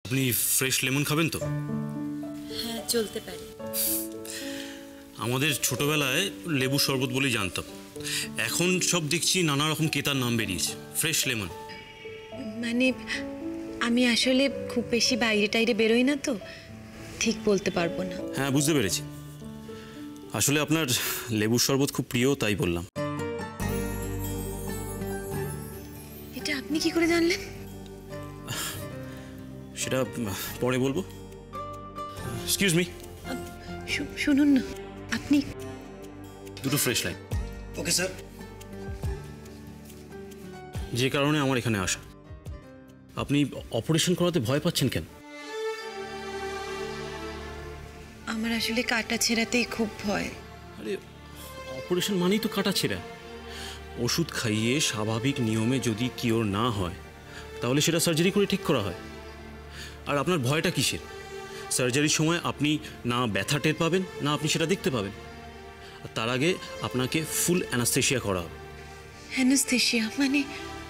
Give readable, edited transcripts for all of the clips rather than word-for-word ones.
আপনি fresh lemon খাবেন তো? হ্যাঁ, চলতে পারে। আমাদের ছোটবেলায় লেবু শরবত বলেই জানতাম, এখন সব দেখছি নানা রকম কেতার নাম বেরিয়েছে। ফ্রেশ লেমন মানে আমি আসলে খুব বেশি বাইরে টাইরে বেরোই না, তো ঠিক বলতে পারবো না। হ্যাঁ, বুঝতে পেরেছি। আসলে আপনার লেবুর শরবত খুব প্রিয়, তাই বললাম। এটা আপনি কি করে জানলেন? সেটা পরে বলবো। এক্সকিউজ মি, শুনুন না, আপনি দুটো ফ্রেশ লাইন। Okay sir. যে কারণে আমার এখানে আসা। আপনি অপারেশন করাতে ভয় পাচ্ছেন কেন? আমার আসলে কাটা ছেঁড়াতেই খুব ভয়। আরে, অপারেশন মানেই তো কাটা ছেঁড়া। ওষুধ খাইয়ে স্বাভাবিক নিয়মে যদি কিওর না হয়, তাহলে সেটা সার্জারি করে ঠিক করা হয়। আর আপনার ভয়টা কিসের? সার্জারির সময় আপনি না ব্যথা টের পাবেন, না আপনি সেটা দেখতে পাবেন। আর তার আগে আপনাকে ফুল অ্যানাস্থেশিয়া করা হবে। অ্যানাস্থেশিয়া মানে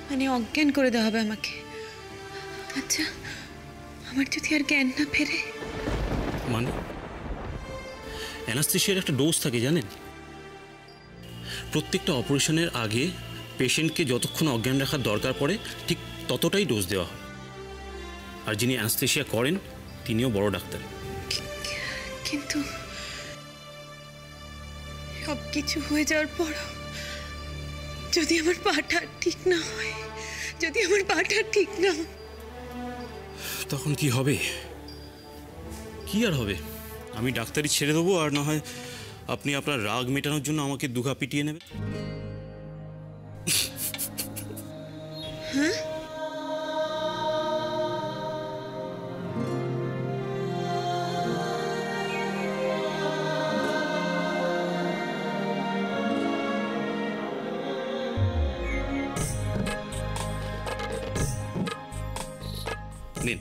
মানে অজ্ঞান করে দেওয়া হবে আমাকে? আচ্ছা, আমার যদি আর জ্ঞান না ফেরে? মানে অ্যানাস্থেশিয়ার একটা ডোজ থাকে, জানেন? প্রত্যেকটা অপারেশনের আগে পেশেন্টকে যতক্ষণ অজ্ঞান রাখার দরকার পড়ে, ঠিক ততটাই ডোজ দেওয়া হয়। আর যিনি অ্যানাস্থেশিয়া করেন তিনিও বড় ডাক্তার। কিন্তু সব কিছু হয়ে যাওয়ার পর যদি আমার পাটা ঠিক না হয়, তখন কি হবে? কি আর হবে? আমি ডাক্তারি ছেড়ে দেবো, আর না হয় আপনি আপনার রাগ মেটানোর জন্য আমাকে দুঘা পিটিয়ে নেবেন। হ্যাঁ, নিন।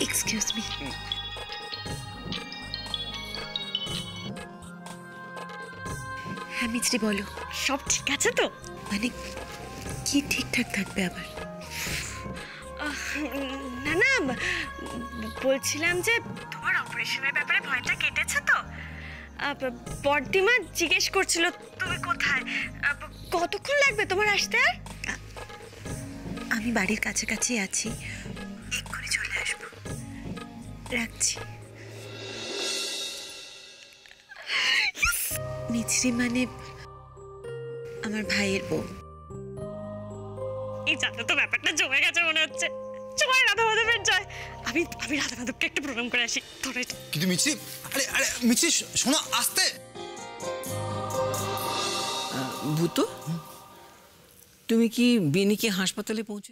Excuse me. হ্যাঁ মিছরি, বলো। সব ঠিক আছে তো? মানে কি ঠিকঠাক থাকবে আবার? না না, বলছিলাম যে তোমার অপারেশনের ব্যাপারে ভয়টা কেটেছে তো? বর্দিমা জিজ্ঞেস করছিল তুমি কোথায়, কতক্ষণ লাগবে তোমার আসতে? আর আমি বাড়ির কাছাকাছি আছি, এক্ষুনি চলে আসবো। রাখছি। মিছরি মানে আমার ভাইয়ের বউ। এই জানো তো, ব্যাপারটা জমে গেছে মনে হচ্ছে। জয় রাধা মাধবের জয়। আমি রাধা মাধবকে একটু প্রণাম করে আসি। ধরে কিন্তু মিছরি, আরে আরে মিছরি শোনো, আসতে। ভূতো, তুমি কি বিনিকে হাসপাতালে পৌঁছে